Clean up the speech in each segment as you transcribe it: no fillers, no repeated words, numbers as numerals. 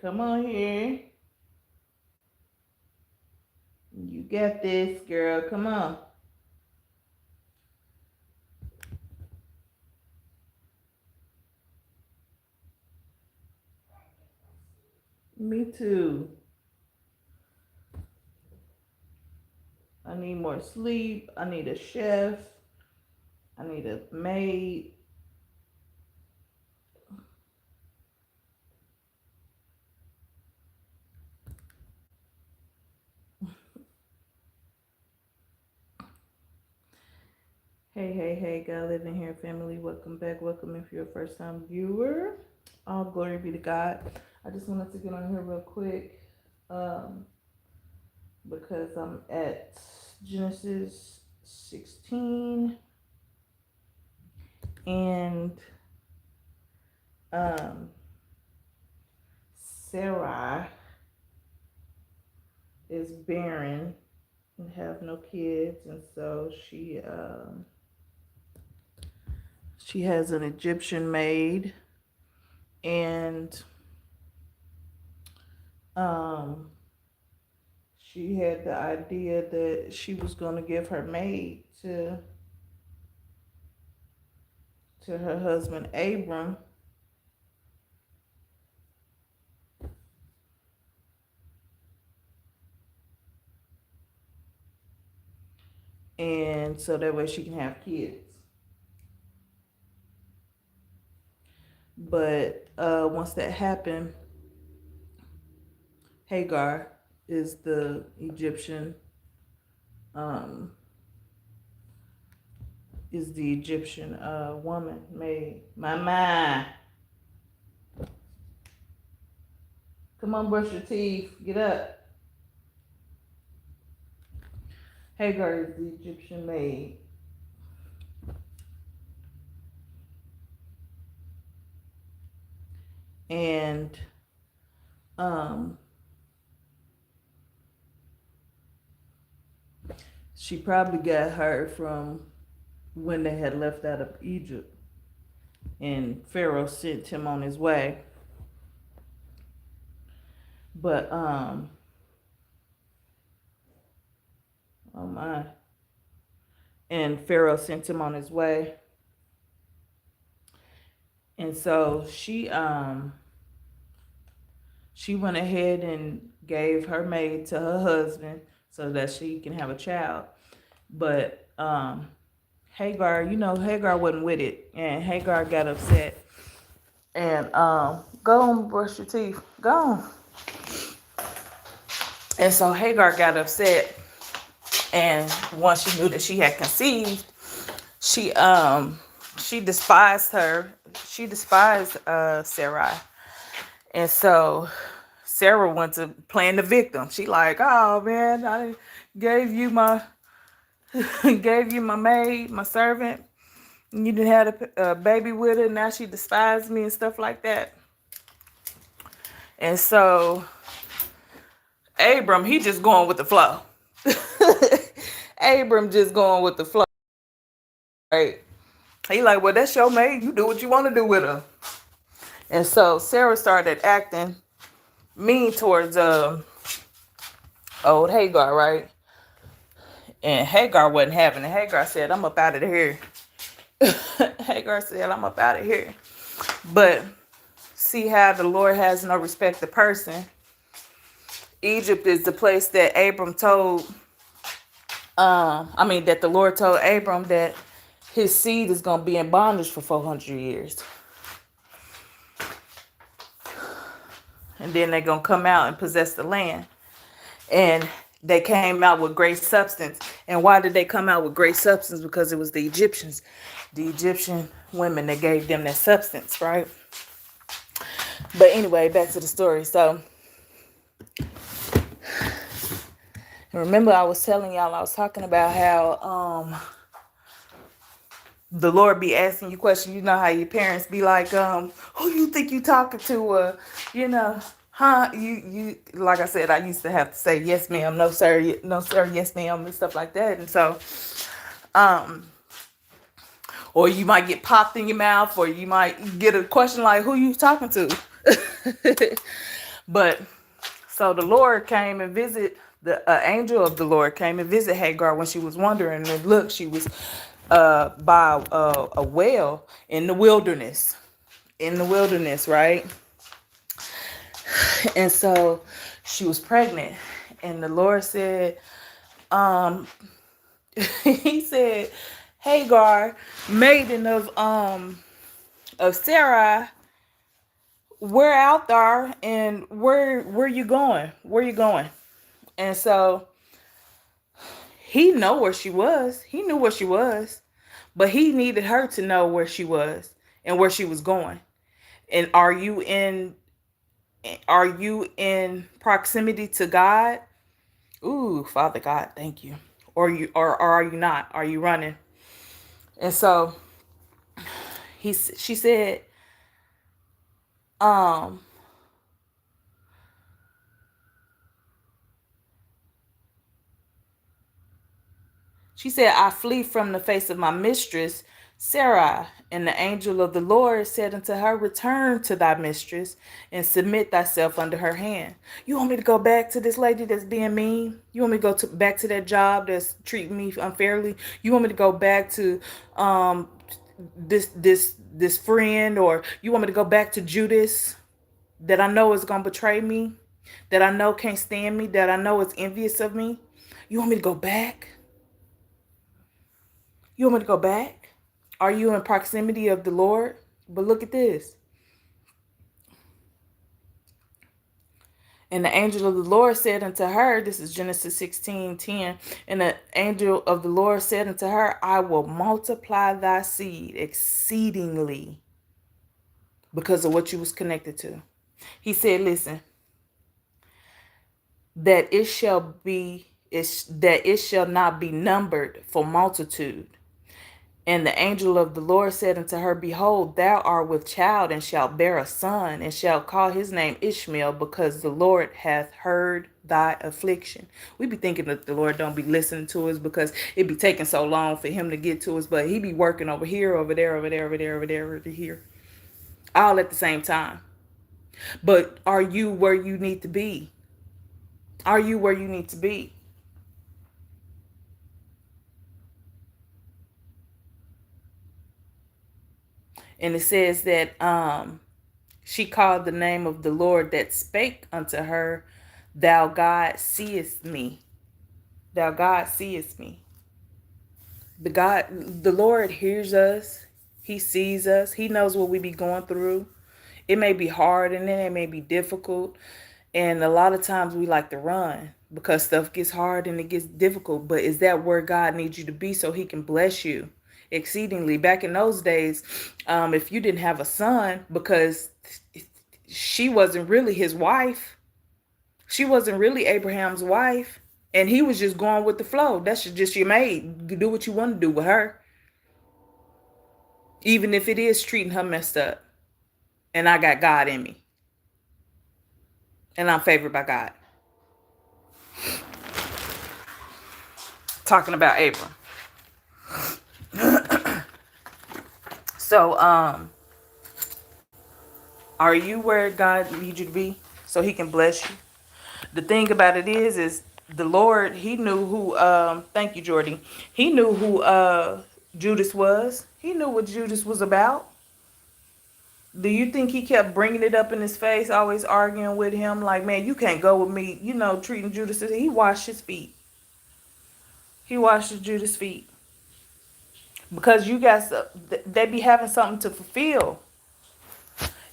Come on here. You got this, girl. Come on. Me too. I need more sleep. I need a chef. I need a maid. Hey, God living here family. Welcome back. Welcome if you're a first time viewer. All glory be to God. I just wanted to get on here real quick because I'm at Genesis 16 and um, Sarai is barren and have no kids, and so she has an Egyptian maid, and she had the idea that she was going to give her maid to her husband Abram. And so that way she can have kids. But once that happened, Hagar is the Egyptian woman made. Mama, come on, brush your teeth. Get up. Hagar is the Egyptian maid. And she probably got her from when they had left out of Egypt and Pharaoh sent him on his way. But oh my, and Pharaoh sent him on his way. And so she went ahead and gave her maid to her husband so that she can have a child. But Hagar, Hagar wasn't with it, and Hagar got upset. And go on, brush your teeth. Go on. And so Hagar got upset, and once she knew that she had conceived, she despised her. She despised Sarai, and so Sarah went to playing the victim. She like, oh man, I gave you my maid, my servant. You didn't have a baby with her. Now she despised me and stuff like that. And so Abram, he just going with the flow. Abram just going with the flow. Right? He like, well, that's your maid. You do what you want to do with her. And so Sarah started acting mean towards old Hagar, right? And Hagar wasn't having it. Hagar said, I'm up out of here. Hagar said, I'm up out of here. But see how the Lord has no respect to person. Egypt is the place that Abram told, that the Lord told Abram that his seed is going to be in bondage for 400 years. And then they're going to come out and possess the land. And they came out with great substance. And why did they come out with great substance? Because it was the Egyptians, the Egyptian women that gave them that substance, right? But anyway, back to the story. So, remember I was telling y'all, I was talking about how the Lord be asking you questions. You know how your parents be like, who you think you talking to? Huh? You like I said, I used to have to say yes ma'am, no sir, yes ma'am, and stuff like that. And so or you might get popped in your mouth, or you might get a question like, who you talking to? But so the Lord came and visit the angel of the Lord came and visit Hagar when she was wandering, and look, she was by a well in the wilderness, right? And so she was pregnant, and the Lord said, um, he said, Hagar, maiden of Sarai, where out there, and where you going? Where you going? And so he know where she was. He knew where she was, but he needed her to know where she was and where she was going. And are you in proximity to God? Ooh, Father God, thank you. Or are you not? Are you running? And so she said, um, I flee from the face of my mistress, Sarai. And the angel of the Lord said unto her, return to thy mistress and submit thyself under her hand. You want me to go back to this lady that's being mean? You want me to go back to that job that's treating me unfairly? You want me to go back to this friend? Or you want me to go back to Judas that I know is going to betray me, that I know can't stand me, that I know is envious of me? You want me to go back? You want me to go back? Are you in proximity of the Lord? But look at this. And the angel of the Lord said unto her, this is Genesis 16:10. And the angel of the Lord said unto her, I will multiply thy seed exceedingly, because of what you was connected to. He said, listen, that it shall not be numbered for multitude. And the angel of the Lord said unto her, behold, thou art with child, and shalt bear a son, and shalt call his name Ishmael, because the Lord hath heard thy affliction. We be thinking that the Lord don't be listening to us because it be taking so long for him to get to us, but he be working over here, over there, over there, over there, over there, over here, all at the same time. But are you where you need to be? Are you where you need to be? And it says that she called the name of the Lord that spake unto her, thou God seest me. Thou God seest me. The Lord hears us. He sees us. He knows what we be going through. It may be hard, and then it may be difficult. And a lot of times we like to run because stuff gets hard and it gets difficult. But is that where God needs you to be so he can bless you exceedingly? Back in those days, if you didn't have a son, because she wasn't really his wife, she wasn't really Abraham's wife, and he was just going with the flow. That's just your maid. You do what you want to do with her, even if it is treating her messed up. And I got God in me, and I'm favored by God. Talking about Abram. So, are you where God needs you to be so he can bless you? The thing about it is the Lord, he knew who, thank you, Jordy. He knew who Judas was. He knew what Judas was about. Do you think he kept bringing it up in his face, always arguing with him? Like, man, you can't go with me, treating Judas. He washed his feet. He washed Judas' feet. Because you guys, they be having something to fulfill.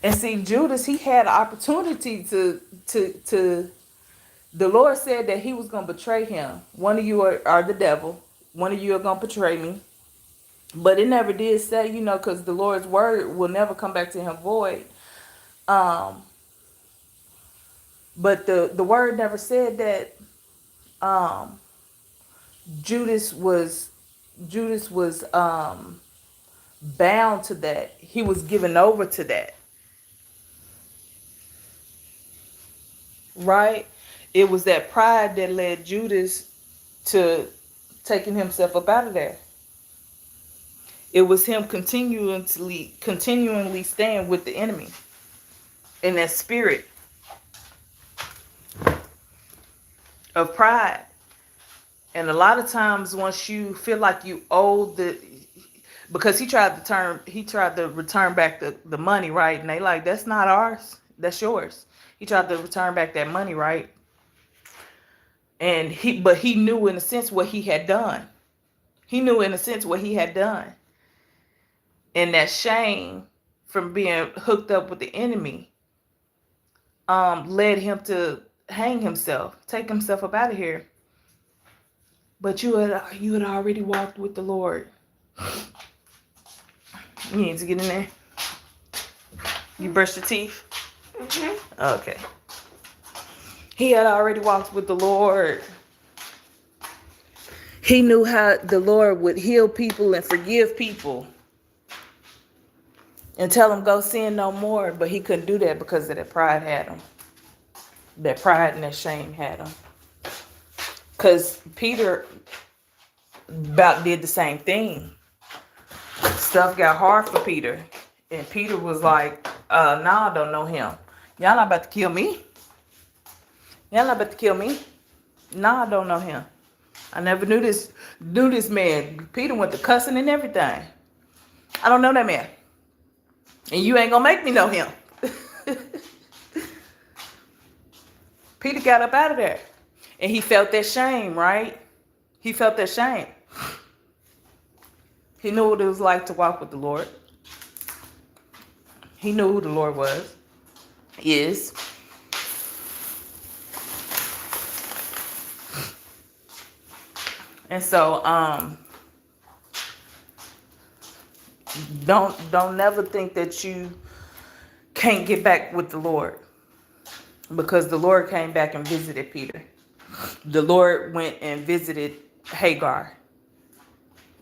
And see, Judas, he had an opportunity to the Lord said that he was going to betray him. One of you are the devil. One of you are going to betray me. But it never did say, because the Lord's word will never come back to him void. But the word never said that Judas was bound to that. He was given over to that. Right? It was that pride that led Judas to taking himself up out of there. It was him continually staying with the enemy. in that spirit of pride. And a lot of times once you feel like you owe because he tried to return back the money, right? And they like, that's not ours, that's yours. He tried to return back that money, right? And he knew in a sense what he had done. He knew in a sense what he had done. And that shame from being hooked up with the enemy led him to hang himself, take himself up out of here. But you had already walked with the Lord. You need to get in there. You brushed your teeth? Mm-hmm. Okay. He had already walked with the Lord. He knew how the Lord would heal people and forgive people and tell them go sin no more. But he couldn't do that because of that pride had him. That pride and that shame had him. Because Peter about did the same thing. Stuff got hard for Peter. And Peter was like, nah, I don't know him. Y'all not about to kill me. Y'all not about to kill me. Nah, I don't know him. I never knew this man. Peter went to cussing and everything. I don't know that man. And you ain't gonna make me know him. Peter got up out of there. And he felt that shame, right? He felt that shame. He knew what it was like to walk with the Lord. He knew who the Lord was. Is. And so, don't never think that you can't get back with the Lord, because the Lord came back and visited Peter. The Lord went and visited Hagar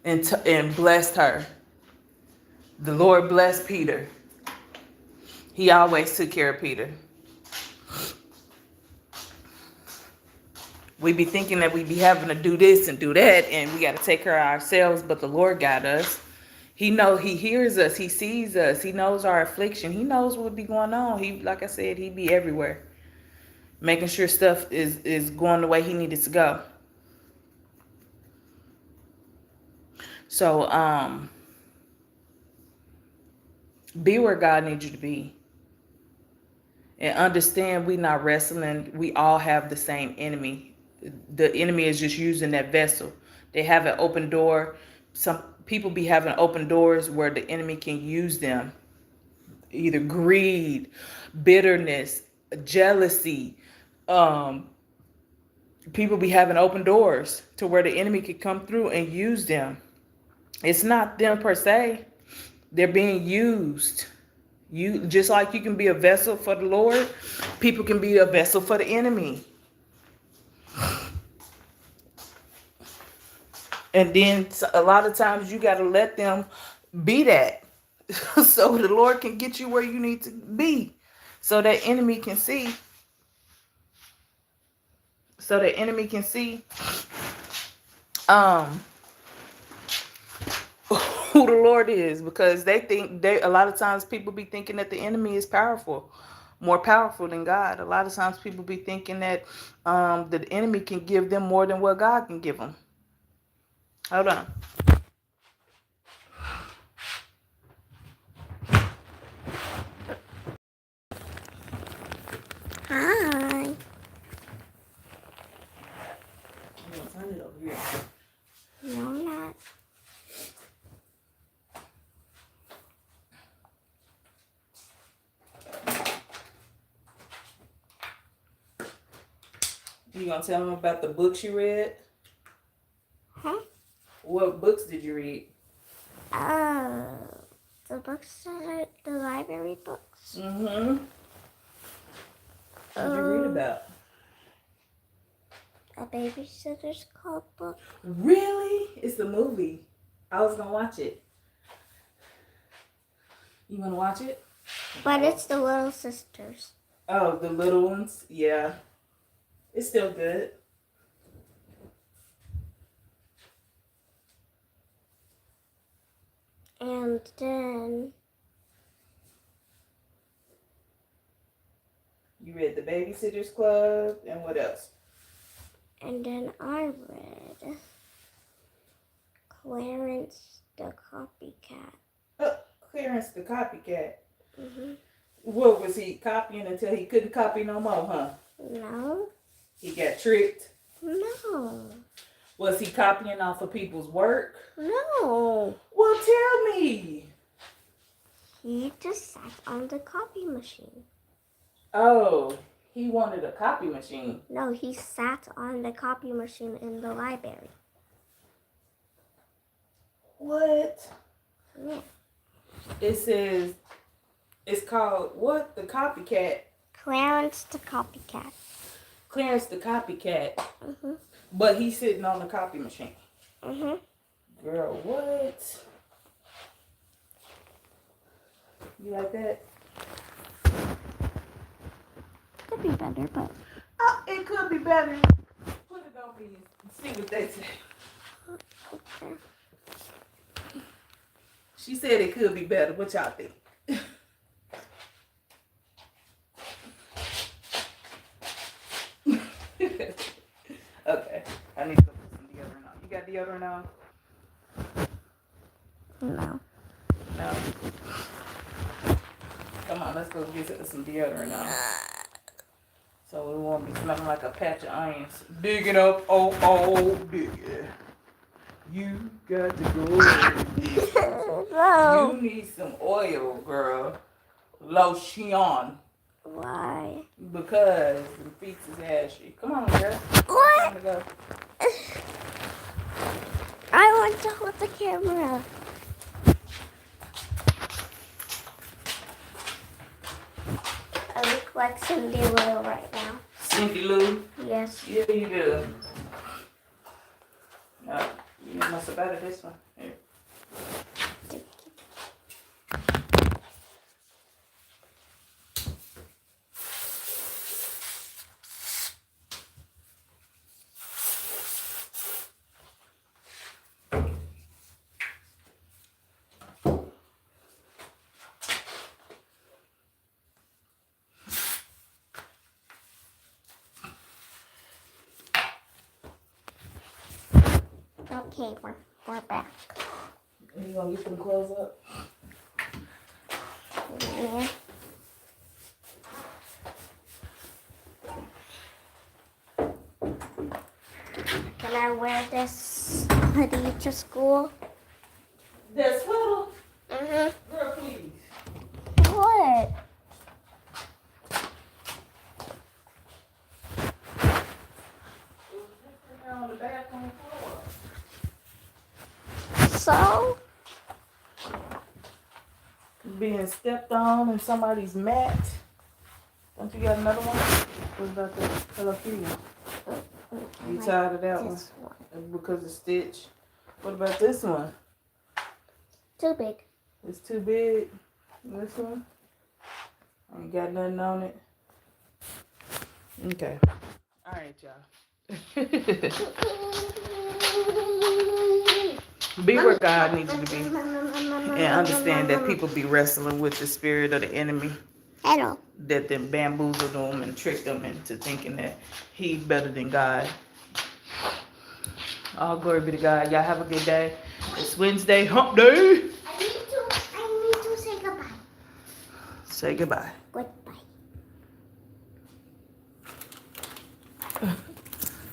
and blessed her. The Lord blessed Peter. He always took care of Peter. We be thinking that we be having to do this and do that, and we got to take care of ourselves, but the Lord got us. He hears us, he sees us, he knows our affliction, he knows what be going on. He, like I said, he be everywhere, making sure stuff is going the way he needed to go. So, be where God needs you to be. And understand we not wrestling. We all have the same enemy. The enemy is just using that vessel. They have an open door. Some people be having open doors where the enemy can use them. Either greed, bitterness, jealousy. People be having open doors to where the enemy can come through and use them. It's not them per se. They're being used. You just like you can be a vessel for the Lord, people can be a vessel for the enemy. And then a lot of times you got to let them be that so the Lord can get you where you need to be, so that enemy can see. So the enemy can see who the Lord is, because a lot of times people be thinking that the enemy is powerful, more powerful than God. A lot of times people be thinking that the enemy can give them more than what God can give them. Hold on. Hi. I'm gonna turn it over here. No, I'm not. You gonna tell them about the books you read? Huh? What books did you read? The books that are the library books. Mm-hmm. What did you read about? A Babysitter's Club book. Really? It's a movie. I was gonna watch it. You wanna watch it? But it's the Little Sisters. Oh, the little ones? Yeah. It's still good. And then You read The Babysitter's Club, and what else? And then I read Clarence the Copycat. Clarence the Copycat. Mhm. What was he copying until he couldn't copy no more, huh? No. He got tricked. No. Was he copying off of people's work? No. Well, tell me. He just sat on the copy machine. Oh, he wanted a copy machine. No, he sat on the copy machine in the library. What? Yeah. It says, it's called, what? The Copycat. Clarence the Copycat. Clarence the Copycat. Mhm. But he's sitting on the copy machine. Mhm. Girl, what? You like that? Could be better, but Oh, it could be better. Put it on me and see what they say. okay. She said it could be better. What y'all think? Okay. I need to go put some deodorant on. You got deodorant on? No. No. Come on, let's go get some deodorant on. So we won't be smelling like a patch of irons. Digging up, oh, diggy. You got to go. No. You need some oil, girl. Lotion. Why? Because the feet is ashy. Come on, girl. What? Time to go. I want to hold the camera. I look like Cindy Lou right now. Cindy Lou? Yes. Yeah, you do. No, you must have better this one. Here. Okay, we're back. Are you gonna get them clothes up? Yeah. Can I wear this hoodie to school? That's little. Mhm. Girl, please. What? On the bathroom floor. So? Being stepped on in somebody's mat. Don't you got another one? What about the Hello Kitty? You tired of that one? This one. Because it's stitched. What about this one? Too big. It's too big. This one? Ain't got nothing on it. Okay. Alright, y'all. Be where God needs you to be. And understand that people be wrestling with the spirit of the enemy. Hello. That then bamboozle them and trick them into thinking that he's better than God. All glory be to God. Y'all have a good day. It's Wednesday, hump day. I need to say goodbye. Say goodbye. Goodbye.